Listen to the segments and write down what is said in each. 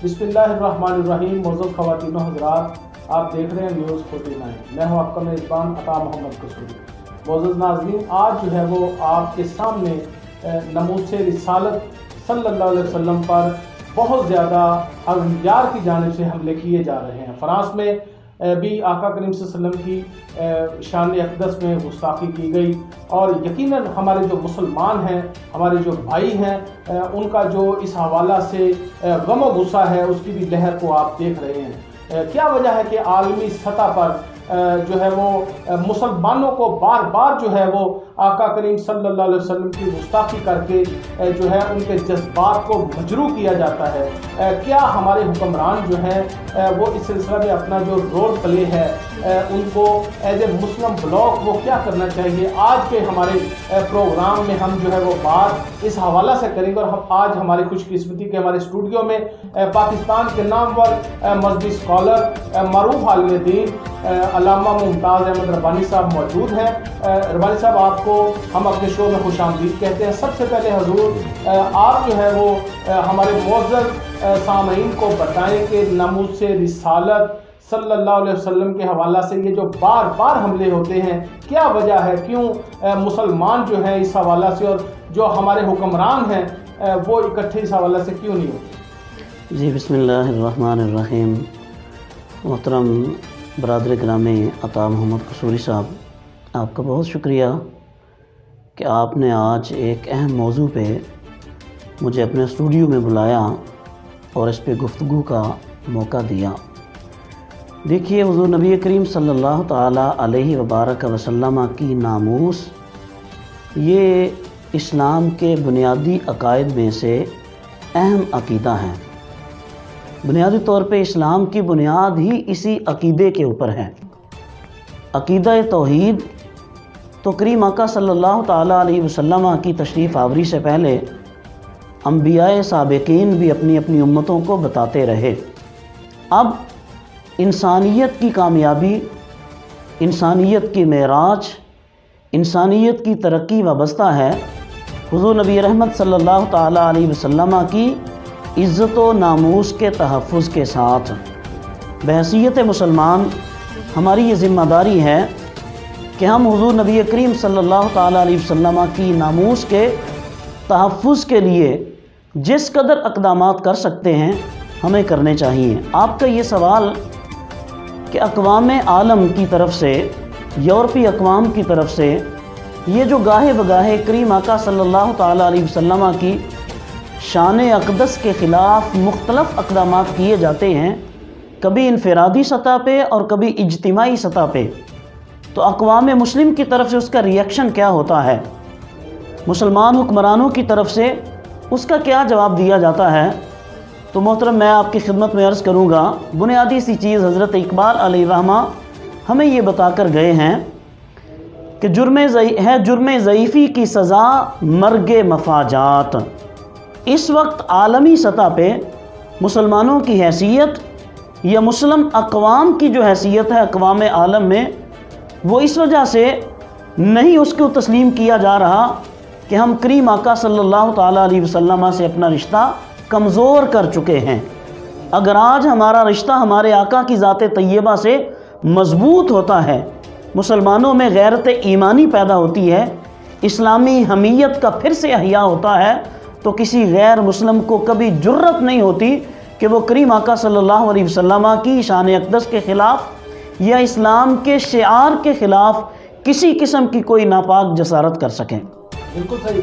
बिस्मिल्लाहिर्रहमानिर्रहीम। मोअज़्ज़ज़ ख़वातीन व हज़रात, आप देख रहे हैं न्यूज़ 49। मैं हूं आपका मेज़बान अता मोहम्मद कसूरी। मोअज़्ज़ज़ नाज़रीन, आज जो है वो आपके सामने नमूसे रिसालत सल्लल्लाहु अलैहि वसल्लम पर बहुत ज़्यादा अग़यार की जानिब से हमले किए जा रहे हैं। फ्रांस में भी आका करीम सल्लल्लाहु अलैहि वसल्लम की शान अक़दस में गुस्ताखी की गई और यकीनन हमारे जो मुसलमान हैं, हमारे जो भाई हैं, उनका जो इस हवाला से गम व गुस्सा है उसकी भी लहर को आप देख रहे हैं। क्या वजह है कि आलमी सतह पर जो है वो मुसलमानों को बार बार जो है वो आका करीम सल्लल्लाहु अलैहि वसल्लम की गुस्ताखी करके जो है उनके जज्बात को मजरू किया जाता है। क्या हमारे हुक्मरान जो हैं वो इस सिलसिले में अपना जो रोल प्ले है उनको एज ए मुस्लिम ब्लॉक वो क्या करना चाहिए? आज के हमारे प्रोग्राम में हम जो है वो बात इस हवाला से करेंगे। और हम आज हमारी खुशकिस्मती के हमारे स्टूडियो में पाकिस्तान के नामवर मज़हबी स्कॉलर मरूफ आलिम दीन अल्लामा मुमताज़ अहमद रब्बानी साहब मौजूद हैं। रब्बानी साहब, आपको हम अपने शो में खुशामदीद कहते हैं। सबसे पहले हजूर आप जो है वो हमारे मुअज़्ज़ज़ सामईन को बताएं कि नमूसे रिसालत सल्लल्लाहु अलैहि वसल्लम के हवाला से ये जो बार बार हमले होते हैं, क्या वजह है? क्यों मुसलमान जो हैं इस हवाला से और जो हमारे हुक्मरान हैं वो इकट्ठे इस हवाला से क्यों नहीं होते? जी, बिस्मिल्लाहिर्रहमानिर्रहीम। मोहतरम बरादर गिरामी अता मोहम्मद कसूरी साहब, आपका बहुत शुक्रिया कि आपने आज एक अहम मौजू पे मुझे अपने स्टूडियो में बुलाया और इस पे गुफ्तगू का मौका दिया। देखिए, हुज़ूर नबी करीम सल्लल्लाहु ताला अलैहि वबारक वसल्लम की नामूस ये इस्लाम के बुनियादी अकायद में से अहम अकीदा है। बुनियादी तौर पे इस्लाम की बुनियाद ही इसी अकीदे के ऊपर है। अकीदा तौहीद तो करीम आका सल्लल्लाहु ताला अलैहि वसल्लम की तशरीफ़ आवरी से पहले अंबियाए साबिकीन भी अपनी अपनी उम्मतों को बताते रहे। अब इंसानियत की कामयाबी, इंसानियत की मेराज, इंसानियत की तरक्की वाबस्ता है हुज़ूर नबी रहमत सल्लल्लाहु ताला अलैहि वसल्लम की इज़्ज़त व नामूस के तहफ़्फ़ुज़ के साथ। बहैसियत मुसलमान हमारी ये ज़िम्मेदारी है कि हम हुज़ूर नबी करीम सल्लल्लाहु ताला अलैहि वसल्लम की नामूस के तहफ़्फ़ुज़ के लिए जिस कदर इक़दामात कर सकते हैं हमें करने चाहिए। आपका ये सवाल कि अक़वाम आलम की तरफ से, यूरोपी अक़वाम की तरफ से ये जो गाहे बगाहे करीम आका सल्लल्लाहु ताला अलैहि वसल्लम की शान अक़दस के ख़िलाफ़ मुख्तलफ़ इक़दामात किए जाते हैं, कभी इनफ़रादी सतह पे और कभी इज्तिमाई सतह पे, तो अक़वाम मुस्लिम की तरफ से उसका रिएक्शन क्या होता है, मुसलमान हुक्मरानों की तरफ से उसका क्या जवाब दिया जाता है? तो मोहतरम, मैं आपकी खिदमत में अर्ज़ करूँगा, बुनियादी सी चीज़ हज़रत इकबाल अलैहिर्रहमा हमें ये बता कर गए हैं कि जुर्म ज़ईफ़ी की सज़ा मर्ग मफाजात। इस वक्त आलमी सतह पे मुसलमानों की हैसियत या मुस्लिम अक़वाम की जो हैसियत है अक़वाम आलम में, वो इस वजह से नहीं उसको तस्लीम किया जा रहा कि हम करीम आका सल्लल्लाहु ताला अलैहि वसल्लम से अपना रिश्ता कमज़ोर कर चुके हैं। अगर आज हमारा रिश्ता हमारे आका की ज़ात तय्यबा से मज़बूत होता है, मुसलमानों में गैरत ईमानी पैदा होती है, इस्लामी हमीयत का फिर से अहिया होता है, तो किसी गैर मुस्लिम को कभी जुर्रत नहीं होती कि वो करीम आका सल्लल्लाहु अलैहि वसल्लम की शान अक़दस के ख़िलाफ़ या इस्लाम के शिआर के ख़िलाफ़ किसी किस्म की कोई नापाक जसारत कर सकें। बिल्कुल सही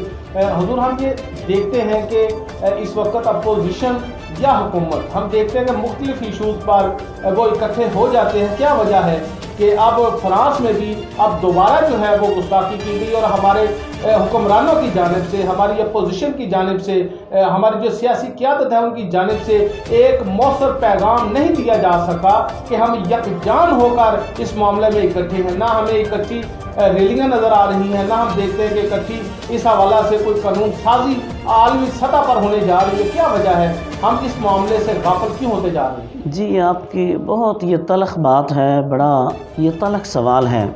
हुजूर, हम ये देखते हैं कि इस वक्त अपोजिशन या हुकूमत हम देखते हैं कि मुख्तलिफ इशूज़ पर वो इकट्ठे हो जाते हैं। क्या वजह है कि अब फ्रांस में भी अब दोबारा जो है वो गुस्ताखी की गई और हमारे हुक्मरानों की जानिब से, हमारी अपोजिशन की जानिब से, हमारी जो सियासी क़यादत है उनकी जानिब से एक मौसर पैगाम नहीं दिया जा सका कि हम यकजान होकर इस मामले में इकट्ठे हैं। ना हमें इकट्ठी रैलियाँ नज़र आ रही हैं, ना हम देखते हैं कि इकट्ठी इस हवाला से कोई कानून साजी आलमी सतह पर होने जा रही है। क्या वजह है, हम इस मामले से गाफिल क्यों होते जा रहे हैं? जी, आपकी बहुत ये तलख़ बात है, बड़ा ये तलख़ सवाल है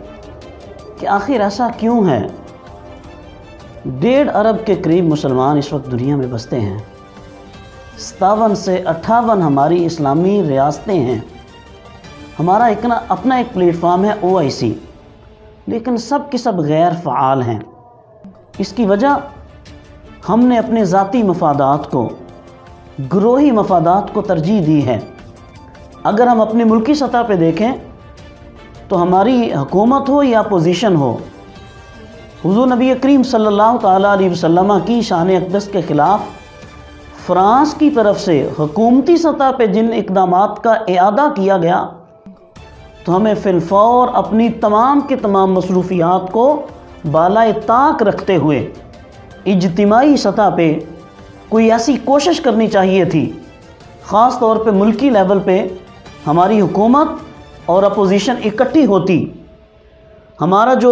कि आखिर ऐसा क्यों है। 1.5 अरब के करीब मुसलमान इस वक्त दुनिया में बसते हैं। 57 से 58 हमारी इस्लामी रियासतें हैं। हमारा अपना एक प्लेटफार्म है OIC, लेकिन सब के सब गैर फ़आल हैं। इसकी वजह हमने अपने ज़ाती मफादात को, ग्रोही मफादात को तरजीह दी है। अगर हम अपने मुल्की सतह पे देखें तो हमारी हुकूमत हो या अपोजिशन हो, हुज़ूर नबी करीम सल्लल्लाहु ताला अलैहि वसल्लम की शान अक़दस के ख़िलाफ़ फ़्रांस की तरफ से हुकूमती सतह पे जिन इक़दामात का इआदा किया गया, तो हमें फ़िलफ़ौर अपनी तमाम के तमाम मसरूफ़ियात को बालाए ताक रखते हुए इज्तिमाई सतह पे कोई ऐसी कोशिश करनी चाहिए थी। ख़ास तौर पे मुल्की लेवल पे हमारी हुकूमत और अपोजिशन इकट्ठी होती, हमारा जो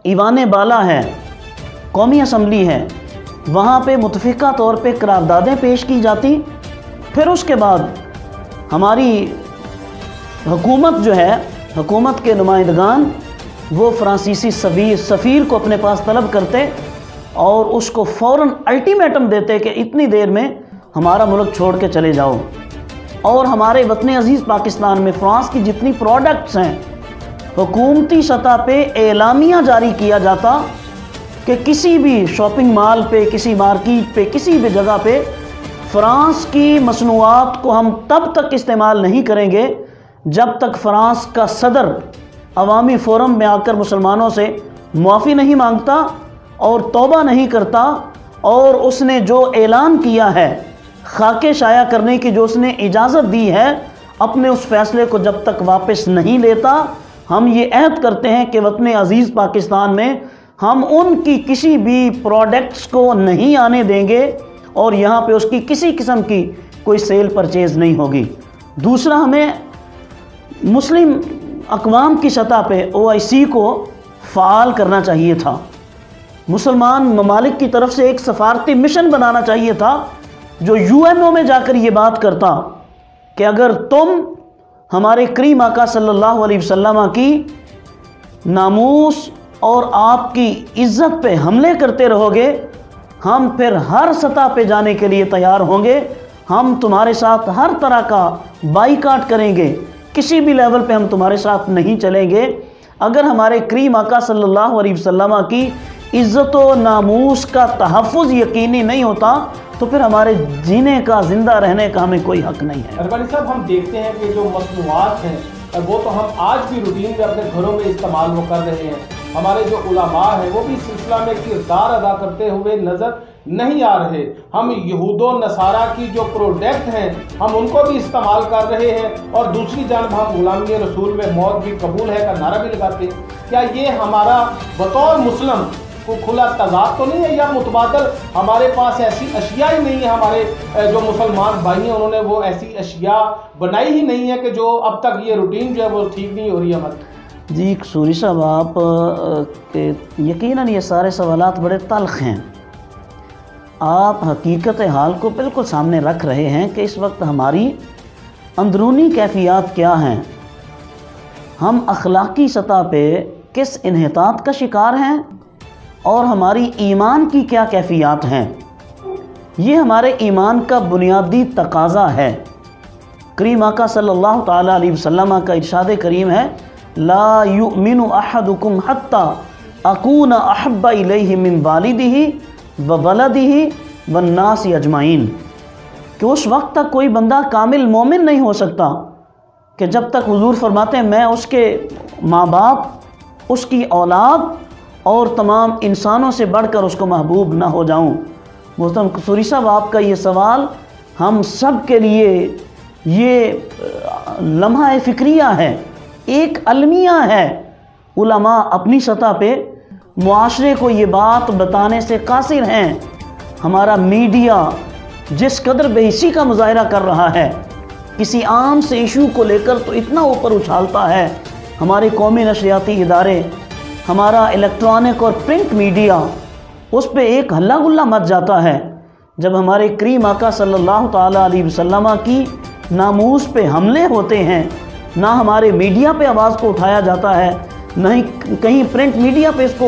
ईवान बाला है, कौमी असम्बली है, वहाँ पे मुतफ़िक़ा तौर पे करारदादें पेश की जाती। फिर उसके बाद हमारी हुकूमत जो है, हुकूमत के नुमाइंदगान वो फ़्रांसीसी सफ़ीर को अपने पास तलब करते और उसको फ़ौरन अल्टीमेटम देते कि इतनी देर में हमारा मुल्क छोड़ के चले जाओ। और हमारे वतन अज़ीज़ पाकिस्तान में फ़्रांस की जितनी प्रोडक्ट्स हैं, हुकूमती सतह पे एलामिया जारी किया जाता कि किसी भी शॉपिंग मॉल पे, किसी मार्केट पे, किसी भी जगह पे फ़्रांस की मसनूआत को हम तब तक इस्तेमाल नहीं करेंगे जब तक फ़्रांस का सदर अवामी फ़ोरम में आकर मुसलमानों से मुआफ़ी नहीं मांगता और तौबा नहीं करता, और उसने जो ऐलान किया है, खाके शाया करने की जो उसने इजाज़त दी है, अपने उस फ़ैसले को जब तक वापस नहीं लेता, हम ये अहद करते हैं कि वतन अज़ीज़ पाकिस्तान में हम उनकी किसी भी प्रोडक्ट्स को नहीं आने देंगे और यहाँ पे उसकी किसी किस्म की कोई सेल परचेज़ नहीं होगी। दूसरा, हमें मुस्लिम अक़वाम की सतह पे OIC को फ़ाल करना चाहिए था। मुसलमान ममालिक की तरफ से एक सफारती मिशन बनाना चाहिए था जो UNO में जाकर ये बात करता कि अगर तुम हमारे करीम आका सल्लल्लाहु अलैहि वसल्लम की नामूस और आपकी इज़्ज़त पे हमले करते रहोगे, हम फिर हर सतह पे जाने के लिए तैयार होंगे। हम तुम्हारे साथ हर तरह का बाईकाट करेंगे, किसी भी लेवल पे हम तुम्हारे साथ नहीं चलेंगे। अगर हमारे करीम आका सल्लल्लाहु अलैहि वसल्लम की इज़्ज़त व नामूस का तहफ़्फ़ुज़ यकीनी नहीं होता तो फिर हमारे जीने का, ज़िंदा रहने का हमें कोई हक़ नहीं है। अरबानी साहब, हम देखते हैं कि जो मसनूआत हैं वो तो हम आज भी रूटीन में अपने घरों में इस्तेमाल वो कर रहे हैं। हमारे जो उलमा हैं वो भी इस सिलसिला में किरदार अदा करते हुए नज़र नहीं आ रहे। हम यहूदो नसारा की जो प्रोडक्ट हैं हम उनको भी इस्तेमाल कर रहे हैं और दूसरी जानब हम गुलामी रसूल में मौत भी कबूल है का नारा भी लगाते हैं। क्या ये हमारा बतौर मुस्लिम को खुला तज़ाद तो नहीं है, या मुतबादल हमारे पास ऐसी अशिया ही नहीं है, हमारे जो मुसलमान भाई हैं उन्होंने वो ऐसी अशिया बनाई ही नहीं है कि जो अब तक ये रूटीन जो है वो ठीक नहीं हो रही है हमारी? जी कसूरी साहब, आप यकीनन ये सारे सवालात बड़े तल्ख़ हैं। आप हकीकत हाल को बिल्कुल सामने रख रहे हैं कि इस वक्त हमारी अंदरूनी कैफियत क्या हैं, हम अखलाकी सतह पे किस इन्हितात का शिकार हैं और हमारी ईमान की क्या कैफियत हैं। ये हमारे ईमान का बुनियादी तकाज़ा है। करीम आका सल्लल्लाहु ताला अलैहि वसल्लम का इरशाद करीम है, ला युमिनु अहदुकुम हत्ता अकून अहब्बा इलैहि मिन वालिदिही व वलदिही वन्नासी अजमाइन, कि उस वक्त तक कोई बंदा कामिल मोमिन नहीं हो सकता कि जब तक हुजूर फरमाते हैं मैं उसके माँ बाप, उसकी औलाद और तमाम इंसानों से बढ़कर उसको महबूब ना हो जाऊं। मोहतरम कसूरी साहब, आपका ये सवाल हम सब के लिए ये लम्हा फ़िक्रिया है, एक अलमिया है। उलमा अपनी सतह पे मुआशरे को ये बात बताने से कासिर हैं। हमारा मीडिया जिस कदर बेहिसी का मुजाहरा कर रहा है, किसी आम से इशू को लेकर तो इतना ऊपर उछालता है। हमारे कौमी नशरियाती इदारे, हमारा इलेक्ट्रॉनिक और प्रिंट मीडिया, उस पर एक हल्ला गुल्ला मच जाता है जब हमारे करीम आका सल्लल्लाहु ताला अलैहि वसल्लम की नामूस पे हमले होते हैं। ना हमारे मीडिया पे आवाज़ को उठाया जाता है, ना ही कहीं प्रिंट मीडिया पे इसको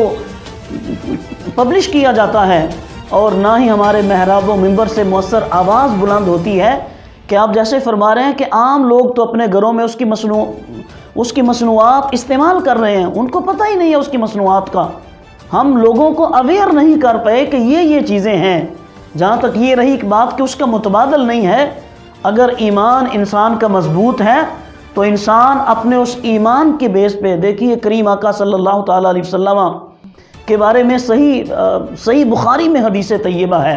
पब्लिश किया जाता है, اور نہ ہی ہمارے محراب و منبر سے مؤثر آواز بلند ہوتی ہے کہ آپ جیسے فرما رہے ہیں کہ عام لوگ تو اپنے گھروں میں اس کی مصنوعات استعمال کر رہے ہیں، ان کو پتہ ہی نہیں ہے اس کی مصنوعات کا. ہم لوگوں کو اویئر نہیں کر پائے کہ یہ چیزیں ہیں. جہاں تک یہ رہی بات کہ اس کا متبادل نہیں ہے، اگر ایمان انسان کا مضبوط ہے تو انسان اپنے اس ایمان کے بیس پہ، دیکھیے کریم آقا صلی اللہ تعالیٰ علیہ وسلم کے بارے میں صحیح بخاری میں حدیث طیبہ ہے.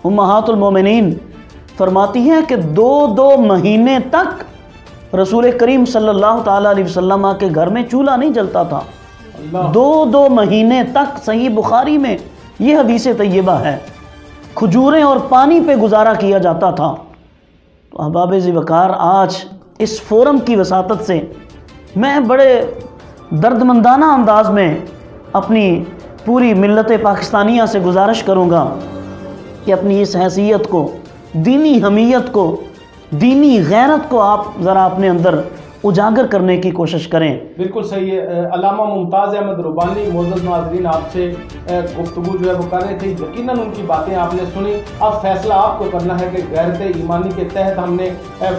امہات المومنین فرماتی ہیں کہ 2 مہینے تک رسول کریم صلی اللہ تعالیٰ علیہ وسلم کے گھر میں چولہا نہیں جلتا تھا. 2 مہینے تک صحیح بخاری میں یہ حدیث طیبہ ہے. کھجوریں اور پانی پہ گزارا کیا جاتا تھا. تو احباب ذی وقار، آج اس فورم کی وساطت سے میں بڑے دردمندانہ انداز میں اپنی پوری ملت پاکستانیہ سے گزارش کروں گا کہ اپنی اس حیثیت کو، دینی حمیت کو، دینی غیرت کو آپ ذرا اپنے اندر اجاگر کرنے کی کوشش کریں. بالکل صحیح ہے. علامہ ممتاز احمد ربانی معزز ناظرین آپ سے گفتگو جو ہے وہ کر رہے تھے. یقیناً ان کی باتیں آپ نے سنی. اب فیصلہ آپ کو کرنا ہے کہ غیرت ایمانی کے تحت ہم نے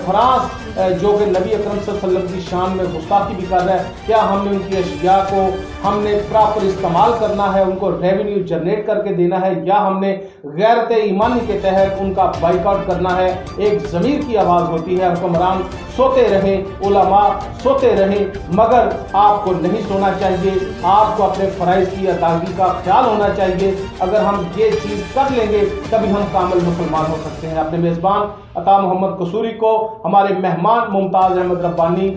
فراز جو کہ نبی اکرم صلی اللہ علیہ وسلم کی شان میں گستاخی بھی کر رہا ہے، کیا ہم نے ان کی اشیاء کو ہم نے پراپر استعمال کرنا ہے، ان کو ریونیو جنریٹ کر کے دینا ہے، یا ہم نے غیرت ایمانی کے تحت ان کا بائیکاٹ کرنا ہے. ایک ضمیر کی آواز ہوتی ہے. حکمران سوتے رہے، علماء سوتے رہے، مگر آپ کو نہیں سونا چاہیے. آپ کو اپنے فرائض کی ادائیگی کا خیال ہونا چاہیے. اگر ہم یہ چیز کر لیں گے تبھی ہم کامل مسلمان ہو سکتے ہیں. اپنے میزبان عطا محمد قصوری کو، ہمارے مہمان ممتاز احمد ربانی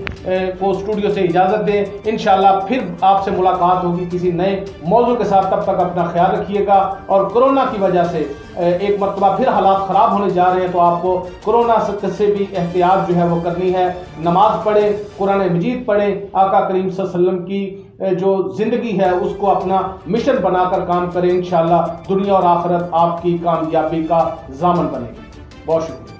کو اسٹوڈیو سے اجازت دیں. انشاءاللہ پھر آپ سے ملاقات ہوگی کسی نئے موضوع کے ساتھ. تب تک اپنا خیال رکھیے گا. اور کرونا کی وجہ سے ایک مرتبہ پھر حالات خراب ہونے جا رہے ہیں، تو آپ کو کرونا سے بھی احتیاط جو ہے وہ کرنی ہے. نماز پڑھیں، قرآن مجید پڑھیں، آقا کریم صلی اللہ علیہ وسلم کی جو زندگی ہے اس کو اپنا مشن بنا کر کام کریں. انشاءاللہ دنیا اور آخرت آپ کی کامیابی کا ضامن بنے گی. بہت شکریہ.